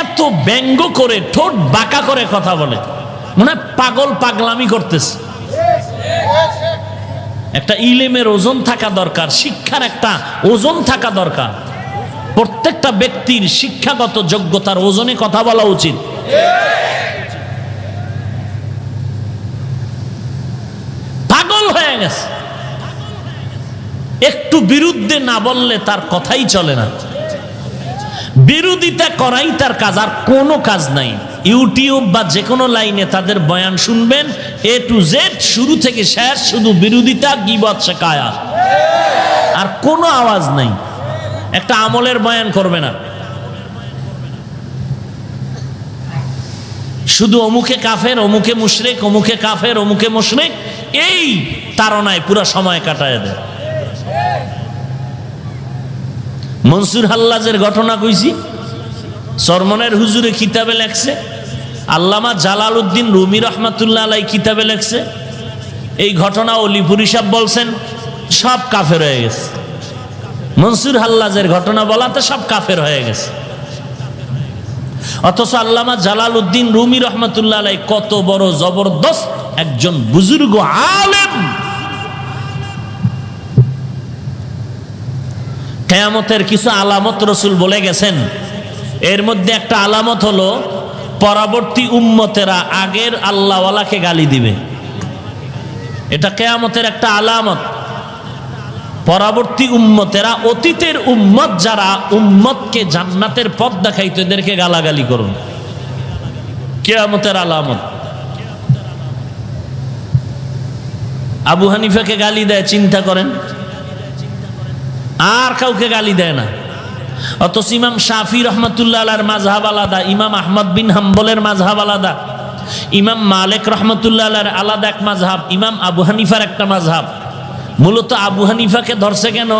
এত ব্যঙ্গ করে, ঠোঁট বাঁকা করে কথা বলে, মনে হয় পাগল পাগলামি করতেছে। একটা ইলমের ওজন থাকা দরকার, শিক্ষার একটা ওজন থাকা দরকার। প্রত্যেকটা ব্যক্তির শিক্ষাগত যোগ্যতার ওজনে কথা বলা উচিত। পাগল হয়ে গেছে, একটু বিরুদ্ধে না বললে তার কথাই চলে না, বিরোধিতা করাই তার কাজ, আর কোনো কাজ নাই। ইউটিউব বা যে কোনো লাইনে তাদের বয়ান শুনবেন, এ টু জেড শুরু থেকে শেষ শুধু বিরোধিতা, গীবত, শিকায়াত, আর কোনো আওয়াজ নাই। একটা আমলের বয়ান করবে না, শুধু অমুকে কাফের, অমুকে মুশরিক, অমুকে কাফের, অমুকে মুশরিক, এই তাড়নায় পুরো সময় কাটায় দেয়। মনসুর হাল্লাজের ঘটনা কইছি, চরমনের হুজুরে কিতাবে লেখছে, আল্লামা জালালউদ্দিন রুমি রহমাতুল্লাহ আলাই কিতাবে লেখছে। এই ঘটনা অলিপুরি সাহেব বলছেন, সব কাফের হয়ে গেছে। মনসুর হাল্লাজের ঘটনা বলাতে সব কাফের হয়ে গেছে। অথচ আল্লামা জালালউদ্দিন রুমি রহমাতুল্লাহ আলাই কত বড় জবরদস্ত একজন বুজুর্গ আলেম। কিয়ামতের কিছু আলামত রাসূল বলে গেছেন, এর মধ্যে একটা আলামত হলো পরবর্তী উম্মতেরা আগের আল্লাহওয়ালাকে গালি দিবে। এটা কিয়ামতের একটা আলামত। পরবর্তী উম্মতেরা, অতীতের উম্মত যারা উম্মতকে জান্নাতের পথ দেখাইতো, এদেরকে গালাগালি করুন, কিয়ামতের আলামত। আবু হানিফাকে গালি দেয়, চিন্তা করেন, আর কাউকে গালি দেয় না। অথচ ইমাম শাফি রহমতুল্লাহ আলাইহির মাযহাব আলাদা, ইমাম আহমদ বিন হাম্বলের মাযহাব আলাদা, ইমাম মালিক রহমতুল্লাহ আলাইহির আলাদা এক মাযহাব, ইমাম আবু হানিফার একটা মাযহাব। মূলত আবু হানিফাকে ধরছে কেন?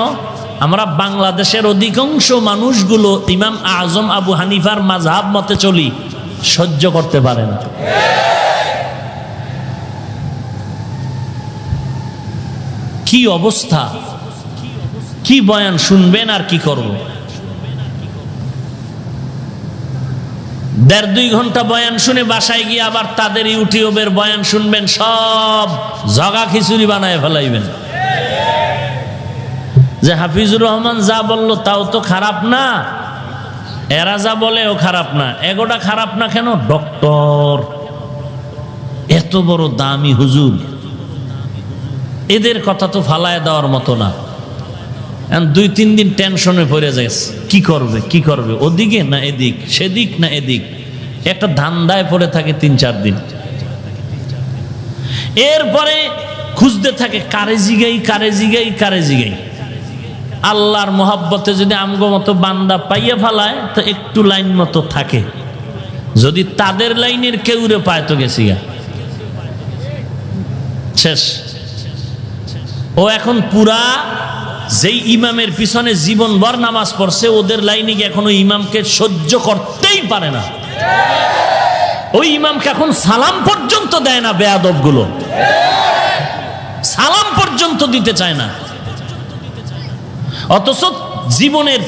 আমরা বাংলাদেশের অধিকাংশ মানুষগুলো ইমাম আজম আবু হানিফার মাযহাব মতে চলি, সহ্য করতে পারে না। কি অবস্থা, কি বয়ান শুনবেন আর কি করব? 1.5-2 ঘন্টা বয়ান শুনে বাসায় গিয়ে আবার তাদের ইউটিউবের বয়ান শুনবেন, সব জগা খিচুড়ি বানায় ফেলাইবেন। যে হাফিজুর রহমান যা বলল তাও তো খারাপ না, এরা যা বলেও খারাপ না, এগোটা খারাপ না কেন? ডক্টর, এত বড় দামি হুজুর, এদের কথা তো ফালায় দেওয়ার মতো না। 2-3 দিন টেনশনে পড়ে যায়, কি করবে কি করবে, ওদিকে না এদিক, সেদিক না এদিক, একটা ধান্দায় পড়ে থাকে 3-4 দিন। এরপরে খুঁজতে থাকে কারে জিগাই, কারে জিগাই, কারে জিগাই। আল্লাহর মোহাব্বতে যদি আমগো মতো বান্দা পাইয়া ফেলায় তো একটু লাইন মতো থাকে, যদি তাদের লাইনের কেউরে পায় তো গেছি গা, শেষ। ও এখন পুরা যেই ইমামের পিছনে জীবনভর নামাজ পড়ছে, ওদের লাইনে গিয়ে এখনো ইমামকে সহ্য করতেই পারে না। ওই ইমামকে এখন সালাম পর্যন্ত দেয় না, বেয়াদব গুলো সালাম পর্যন্ত দিতে চায় না। অথচ জীবনের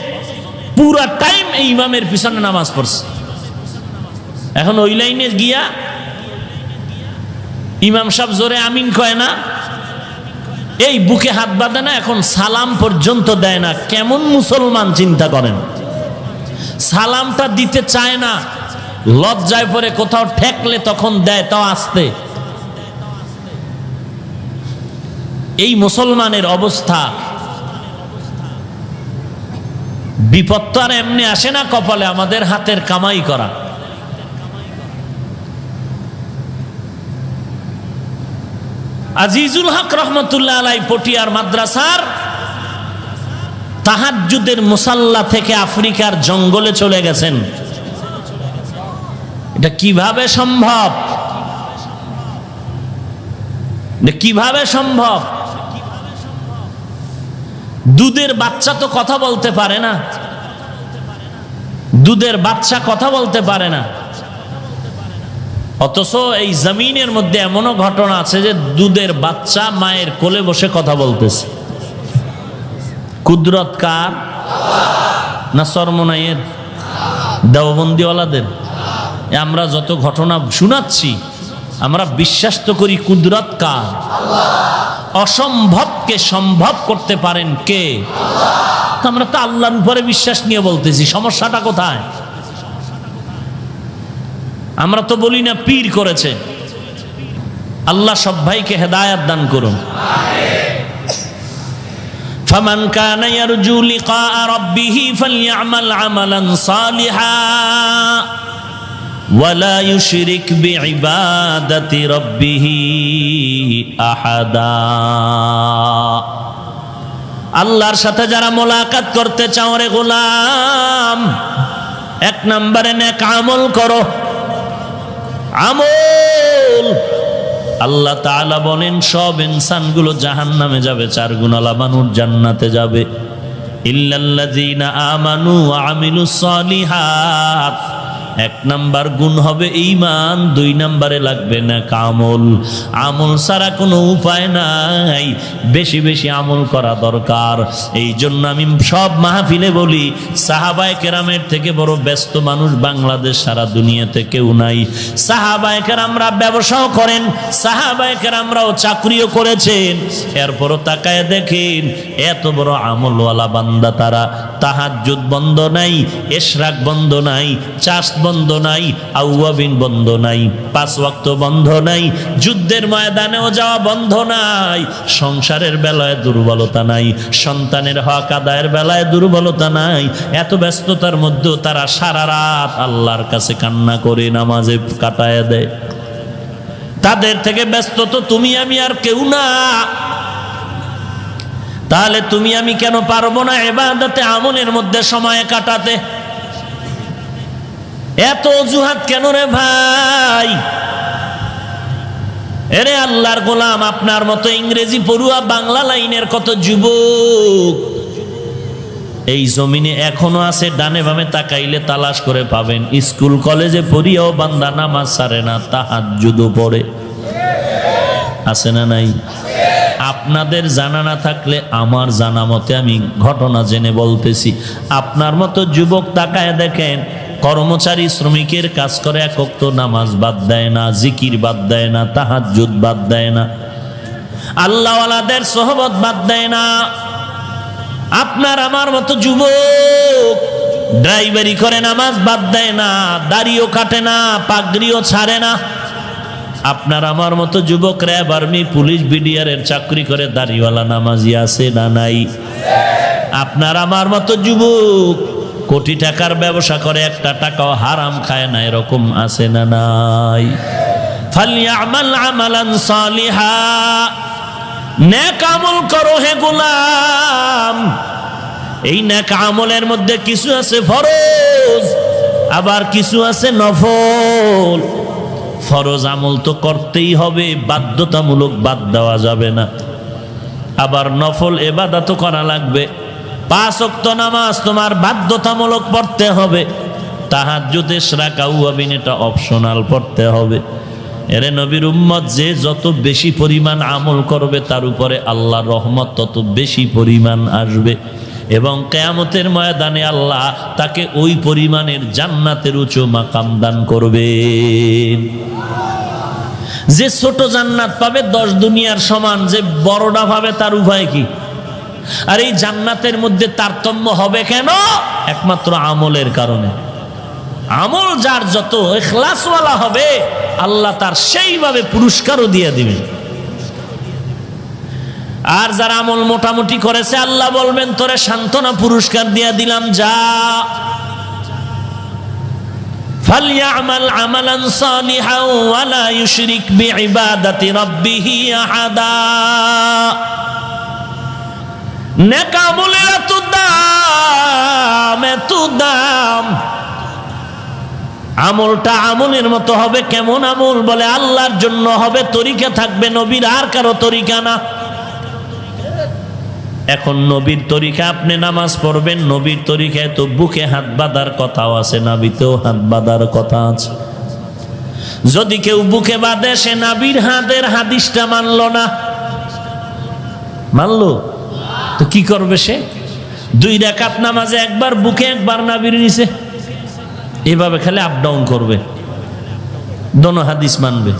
পুরা টাইম এই ইমামের পিছনে নামাজ পড়ছে, এখন ওই লাইনে গিয়া ইমাম সাহেব জোরে আমিন কয় না, এই বুকে হাত বাঁধে না, এখন সালাম পর্যন্ত দেয় না। কেমন মুসলমান চিন্তা করেন? সালামটা দিতে চায় না, লজ্জায় পরে কোথাও ঠেকলে তখন দেয়, তাও আসতে। এই মুসলমানের অবস্থা। বিপদ তো আর এমনি আসে না কপালে, আমাদের হাতের কামাই করা। আজিজুল হক রহমতুল্লাহ আলাই পটিয়ার মাদ্রাসার তাহাজ্জুদের মুসাল্লা থেকে আফ্রিকার জঙ্গলে চলে গেছেন। এটা কিভাবে সম্ভব? কিভাবে সম্ভব? দুধের বাচ্চা তো কথা বলতে পারে না, দুধের বাচ্চা কথা বলতে পারে না, অথচ এই জমিনের মধ্যে এমনও ঘটনা আছে যে দুধের বাচ্চা মায়ের কোলে বসে কথা বলতেছে। কুদরত কার? না সরমনাইয়ের, দেওবন্দিওয়ালাদের? আমরা যত ঘটনা শোনাচ্ছি আমরা বিশ্বাস তো করি কুদরত কার? অসম্ভবকে সম্ভব করতে পারেন কে? আমরা তো আল্লাহর উপরে বিশ্বাস নিয়ে বলতেছি, সমস্যাটা কোথায়? আমরা তো বলি না পীর করেছে। আল্লাহ সব ভাইকে হেদায়েত দান করুন। ফামান কানা ইয়ারজু লিকা রাব্বিহি ফালইআমাল আমালান সালিহা ওয়ালা ইউশরিক বিইবাদাতি রাব্বিহি আহাদা। আল্লাহর সাথে যারা মোলাকাত করতে চাও রে গোলাম, এক নম্বরে নেক আমল করো। আমল, আল্লাহ তাআলা বলেন সব ইনসানগুলো জাহান্নামে যাবে, 4 গুণালা মানুষ জান্নাতে যাবে। ইল্লাল্লাযীনা আমানু ওয়া আমিলুস সালিহাত, 1 নাম্বার গুণ হবে ঈমান, 2 নম্বরে লাগবে না আমল। আমল ছাড়া কোনো উপায় নাই, বেশি বেশি আমল করা দরকার। এই জন্য আমি সব মাহফিলে বলি, সাহাবায়ে কেরামের থেকে বড় ব্যস্ত মানুষ বাংলাদেশ সারা দুনিয়াতে কেউ নাই। সাহাবায়ে কেরামরা ব্যবসাও করেন, সাহাবায়ে কেরামরাও চাকরিও করেছেন, এরপরও তাকায় দেখেন এত বড় আমলওয়ালা বান্দা তারা। তাহাজ্জুদ বন্ধ নাই, ইশরাক বন্ধ নাই, চাষ বন্ধ নাই, আউয়াবিন বন্ধ নাই, 5 ওয়াক্ত বন্ধ নাই, যুদ্ধের ময়দানেও যাওয়া বন্ধ নাই, সংসারের বেলায় দুর্বলতা নাই, সন্তানের হক আদায়ের বেলায় দুর্বলতা নাই। এত ব্যস্ততার মধ্যেও তারা সারা রাত আল্লাহর কাছে কান্না করে নামাজে কাটায় দেয়। তাদের থেকে ব্যস্ত তো তুমি আমি আর কেউ না। তাহলে তুমি আমি কেন পারবো না ইবাদতে আমলের মধ্যে সময় কাটাতে? এত অজুহাত কেন রে ভাই? এরে আল্লাহর গোলাম, আপনার মতো ইংরেজি পড়ুয়া বাংলা লাইনের কত যুবক এই জমিনে এখনো আছে, ডানে বামে তাকাইলে তালাশ করে পাবেন। স্কুল কলেজে পড়িয়াও বান্দা নামাজ ছাড়ে না, তাহাজ্জুদও পড়ে। আছে না নাই? আপনাদের জানা না থাকলে আমার জানা মতে আমি ঘটনা জেনে বলতেছি। আপনার মতো যুবক তাকায় দেখেন, কর্মচারী শ্রমিকের কাজ করে, 1 ওয়াক্ত নামাজ বাদ দেয় না, জিকির বাদ দেয় না, তাহাজ্জুদ বাদ দেয় না, আল্লাহওয়ালাদের সোহবত বাদ দেয় না। আপনার আমার মতো যুবক ড্রাইভারি করে, নামাজ বাদ দেয় না, দাড়িও কাটে না, পাগড়িও ছাড়ে না। আপনার আমার মতো যুবক র্যাব, আর্মি, পুলিশ, বিডিআরের চাকরি করে, দাড়িওয়ালা নামাজি আছে না নাই? আপনার আমার মতো যুবক কোটি টাকার ব্যবসা করে, 1টা টাকাও হারাম খায় না, এরকম আছে না নাই? ফালইআমাল আমালান সালিহা, নেক আমল করো হে গোলাম। এই নেক আমলের মধ্যে কিছু আছে ফরজ, আবার কিছু আছে নফল। ফরজ আমল তো করতেই হবে, বাধ্যতামূলক বাদ দেওয়া যাবে না। আবার নফল ইবাদতও করা লাগবে। 5 ওয়াক্ত নামাজ তোমার বাধ্যতামূলক পড়তে হবে, তাহাজ্জুদ, ইশরাক, আউয়াবিন এটা অপশনাল পড়তে হবে। এরে নবীর উম্মত যে যত বেশি পরিমাণ আমল করবে তার উপরে আল্লাহর রহমত তত বেশি পরিমাণ আসবে, এবং কিয়ামতের ময়দানে আল্লাহ তাকে ওই পরিমাণের জান্নাতের উঁচু মাকাম দান করবেন। যে ছোট জান্নাত পাবে 10 দুনিয়ার সমান, যে বড়টা পাবে তার উপায় কি? আর এই জান্নাতের মধ্যে তারতম্য হবে কেন? একমাত্র আমলের কারণে। আমল যার যত ইখলাসওয়ালা হবে আল্লাহ তার সেইভাবে পুরস্কারও দিয়ে দিবেন। আর যারা আমল মোটামুটি করেছে আল্লাহ বলবেন তোরে সান্ত্বনা পুরস্কার দিয়ে দিলাম, যা। ফালইআমাল আমালান সালিহান ওয়া লা ইউশরিক বিইবাদাতি রাব্বিহি আহাদা। নেক আমলের এত দাম, এত দাম। আমলটা আমলের মতো হবে। কেমন আমল? বলে আল্লাহর জন্য হবে, তরিকা থাকবে নবীর, আর কারো তরিকা না। এখন নবীর তরিকা আপনি নামাজ পড়বেন, নবীর তরিকায় তো বুকে হাত বাঁধার কথাও আছে, নাবিতেও হাত বাঁধার কথা আছে। যদি কেউ বুকে বাঁধে, সে নাবির হাতের হাদিসটা মানলো না। মানলো তো কি করবে সে? 2 রাকাত নামাজে একবার বুকে, একবার নাবির নিচে, এভাবে খালি আপ ডাউন করবে, দোনো হাদিস মানবে।